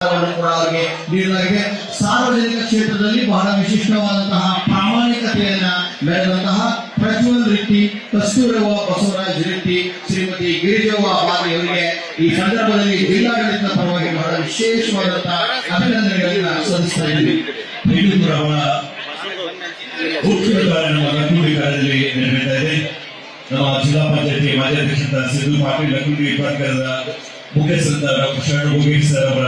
ನೀಡಲಾಗಿದೆ. ಸಾರ್ವಜನಿಕ ಕ್ಷೇತ್ರದಲ್ಲಿ ಬಹಳ ವಿಶಿಷ್ಟವಾದಂತಹ ಪ್ರಾಮಾಣಿಕತೆಯನ್ನ ಮೆರೆದಂತಹ ಪ್ರಜ್ವಲ್ ರೆಡ್ಡಿ, ಕಸ್ತೂರವ್ವ ಬಸವರಾಜ್ ರೆಡ್ಡಿ, ಶ್ರೀಮತಿ ಗಿರಿಜವ್ವ ಬಾಗಿ ಅವರಿಗೆ ಈ ಸಂದರ್ಭದಲ್ಲಿ ಜಿಲ್ಲಾಡಳಿತದ ಪರವಾಗಿ ಬಹಳ ವಿಶೇಷವಾದಂತಹ ಅಭಿನಂದನೆಗಳನ್ನು ಸಲ್ಲಿಸ್ತಾ ಇದ್ದೀವಿ. ನಮ್ಮ ಜಿಲ್ಲಾ ಪಂಚಾಯತಿ ಮಾಜಿ ಅಧ್ಯಕ್ಷ ಸಿದ್ದು ಪಾಟೀಲ್ ಲಕ್ಕುಂಡಿ ವಿಭಾಗದ ಮುಖ್ಯಸ್ಥ ಡಾಕ್ಟರ್ ಶರಣ್ ಭೋಗೇಶ್ ಸರ್ ಅವರ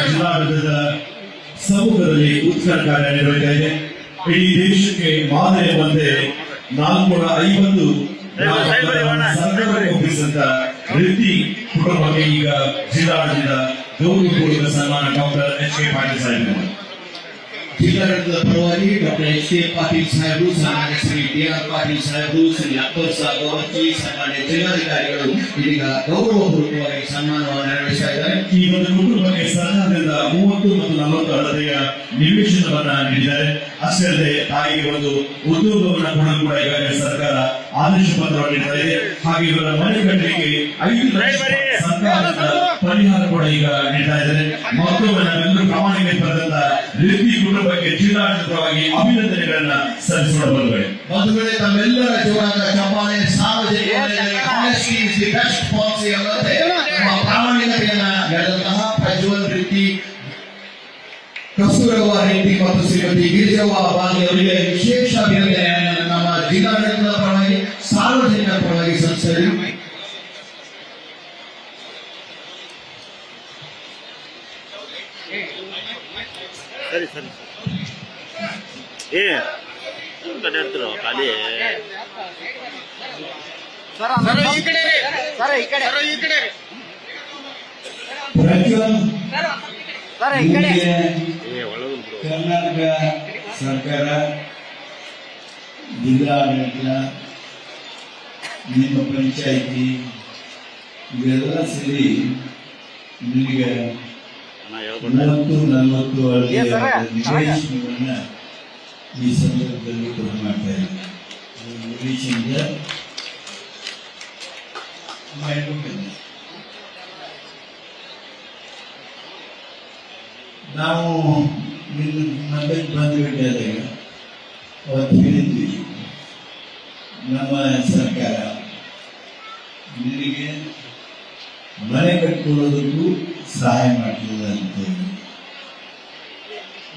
ಜಿಲ್ಲಾಡಳಿತದ ಸಮ್ಮುಖದಲ್ಲಿ ಉತ್ಸವ ಕಾರ್ಯ ನಿರ್ವಹಿಸ್ತಾ ಇದೆ. ಇಡೀ ದೇಶಕ್ಕೆ ಮಾದರಿ ಎಂಬಂತೆ 450 ಸರ್ಕಾರಕ್ಕೆ ಒಪ್ಪಿಸಿದಂತ ರೆಡ್ಡಿ ಕುಟುಂಬಕ್ಕೆ ಈಗ ಜಿಲ್ಲಾಡಳಿತ ಗೌರವಪೂರ್ವಕ ಸನ್ಮಾನ doctor H K Patil Saheb. ಜಿಲ್ಲಾಡಳಿತದ ಪರವಾಗಿ ಡಾಕ್ಟರ್ ಎಚ್ ಕೆ ಪಾಟೀಲ್ ಸಾಹೇಬರು, ಸನ್ಮಾನ್ಯ ಶ್ರೀ ಡಿ ಆರ್ ಪಾಟೀಲ್ ಸಾಹೇಬರು, ಶ್ರೀ ಅಕ್ಬರ್ ಸಾಹೇಬ್ ಅವರ್ಜಿ, ಸನ್ಮಾನ್ಯ ಜಿಲ್ಲಾಧಿಕಾರಿಗಳು ಇದೀಗ ಗೌರವಪೂರ್ವಕವಾಗಿ ಸನ್ಮಾನವನ್ನು ನೆರವೇರಿಸ್ತಾ ಇದ್ದಾರೆ. ಈ ಒಂದು ಕುಟುಂಬಕ್ಕೆ ಸರ್ಕಾರದಿಂದ 30 ಮತ್ತು 40 ಅಳತೆಯ ನಿವೇಶನವನ್ನ ನೀಡಿದ್ದಾರೆ. ಅಷ್ಟೇ ಅಲ್ಲದೆ ತಾಯಿಗೆ ಒಂದು ಉದ್ಯೋಗವನ್ನ ಕೊಡಲು ಕೂಡ ಈಗಾಗಲೇ ಸರ್ಕಾರ ಆದೇಶ ಪತ್ರವನ್ನು ನೀಡ್ತಾ ಇದೆ. ಹಾಗೆ ಇವರ ಮನೆ ಕಟ್ಟಲಿಕ್ಕೆ 5 ಲಕ್ಷ ಸರ್ಕಾರದ ಪರಿಹಾರ ಕೂಡ ಈಗ ನೀಡ್ತಾ ಇದ್ದಾರೆ. ಮತ್ತೊಮ್ಮೆ ನಾವೆಲ್ಲರೂ ಪ್ರಾಮಾಣಿಕ ಪಡೆದಂತ ರೆಡ್ಡಿ ಕುಟುಂಬಕ್ಕೆ ಜಿಲ್ಲಾಡಳಿತವಾಗಿ ಅಭಿನಂದನೆಗಳನ್ನ ಸಲ್ಲಿಸೋಣ. ಬಂಧುಗಳೇ, ತಮ್ಮೆಲ್ಲರ ಜೋರಾದ ಚಪ್ಪಾಳೆ. ಸಾರ್ವಜನಿಕ ನಮ್ಮ ಪ್ರಾಮಾಣಿಕತೆಯನ್ನ ಮೆರೆದಂತಹ ಪ್ರಜ್ವಲ್ ರೆಡ್ಡಿ, ಕಸ್ತೂರವ್ವ ರೆಡ್ಡಿ ಮತ್ತು ಶ್ರೀಮತಿ ಗಿರಿಜವ್ವ ಬಾಗಿ ಅವರಿಗೆ ವಿಶೇಷ ಅಭಿನಂದನೆಯನ್ನು ನಮ್ಮ ಜಿಲ್ಲಾಡಳಿತದ ಪರವಾಗಿ, ಸಾರ್ವಜನಿಕರ ಪರವಾಗಿ ಸಲ್ಲಿಸಿದರು. ಸರಿ ಸರಿ ಹೇಳ್ತಿರೋ ಖಾಲಿ ಕರ್ನಾಟಕ ಸರ್ಕಾರ, ಜಿಲ್ಲಾಡಳಿತ, ನಿಮ್ಮ ಪಂಚಾಯಿತಿ ಇವೆಲ್ಲ ಸೇರಿ ನಿಮಗೆ 40 ಅಳತೆಯ ನಿವೇಶನವನ್ನ ಈ ಸಂದರ್ಭದಲ್ಲಿ ಕೊಡ ಮಾಡ್ತಾ ಇದ್ದೀವಿ. ನಿವೇಶನದ ನಾವು ಮತ್ತೆ ಬಂದು ಭೇಟಿಯಾದಾಗ ಅವತ್ತು ಹೇಳಿದ್ವಿ, ನಮ್ಮ ಸರ್ಕಾರ ನಿನಗೆ ಮನೆ ಕಟ್ಟಿಕೊಳ್ಳೋದಕ್ಕೂ ಸಹಾಯ ಮಾಡ್ತದೆ ಅಂತ.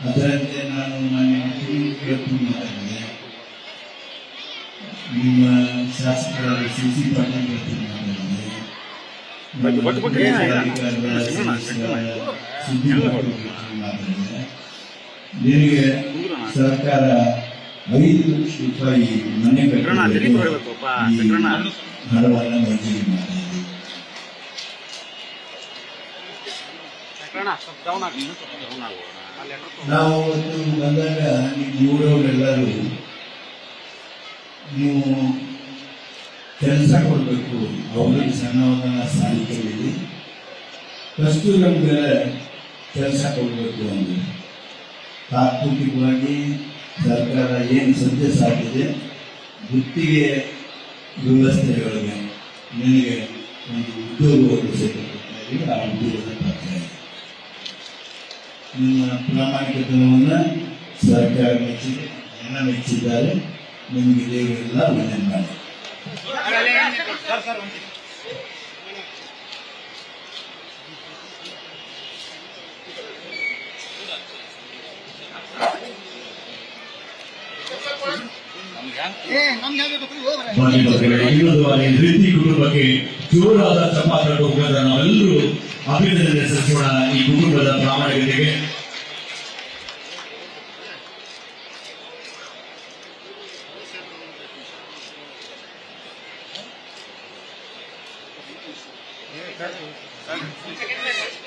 ಅದರಂತೆ ನಾನು ಮುಖ್ಯಮಂತ್ರಿಗಳು ಮಾತಾಡಿದೆ, ನಿಮ್ಮ ಶಾಸಕರಾದ ಸಿ ಪಾಟೀಲ್ ಮಾತಾಡಿದೆ, ಸುದ್ದಿ ಮಾತಾಡಿದೆ. ನಿನಗೆ ಸರ್ಕಾರ 5 ಲಕ್ಷ ರೂಪಾಯಿ ಮನೆ ಕಟ್ಟಲು ಹಣವನ್ನು ಮಂಜೂರಿ ಮಾಡಿದೆ. ನಾವು ಅವತ್ತು ಬಂದಾಗ ಊರವರೆಲ್ಲರೂ ನೀವು ಕೆಲಸ ಕೊಡಬೇಕು, ಅವ್ರಿಗೆ ಸಣ್ಣವನ್ನ ಸಾಲಿಕಲ್ಲಿ ಕಸ್ತೂರಮ್ಗೆ ಕೆಲಸ ಕೊಡಬೇಕು ಅಂದ್ರೆ ತಾತ್ವಿಕವಾಗಿ ಸರ್ಕಾರ ಏನು ಸದ್ಯ ಸಾಧ್ಯತೆ ಗುತ್ತಿಗೆ ವ್ಯವಸ್ಥೆಗಳಿಗೆ ನಿನಗೆ ಒಂದು ಉದ್ಯೋಗವನ್ನು ಸೇರಿಕೊಡ್ತಾರೆ. ಆ ಉದ್ಯೋಗದ ಪತ್ರ ನಿಮ್ಮ ಪ್ರಾಮಾಣಿಕತನವನ್ನು ಸರ್ಕಾರ ಮೆಚ್ಚಿದೆ, ಜನ ಮೆಚ್ಚಿದ್ದಾರೆ. ನಿಮಗೆ ದೇವರೆಲ್ಲ ವಂದನೆ ಮಾಡಿ. ರೆಡ್ಡಿ ಕುಟುಂಬಕ್ಕೆ ಜೋರಾದ ಚಪ್ಪಾಳೆ ಕೊಡುವುದರ ನಾವೆಲ್ಲರೂ ಅಭಿನಂದನೆ ಸಲ್ಲಿಸೋಣ ಈ ಕುಟುಂಬದ ಪ್ರಾಮಾಣಿಕತೆಗೆ.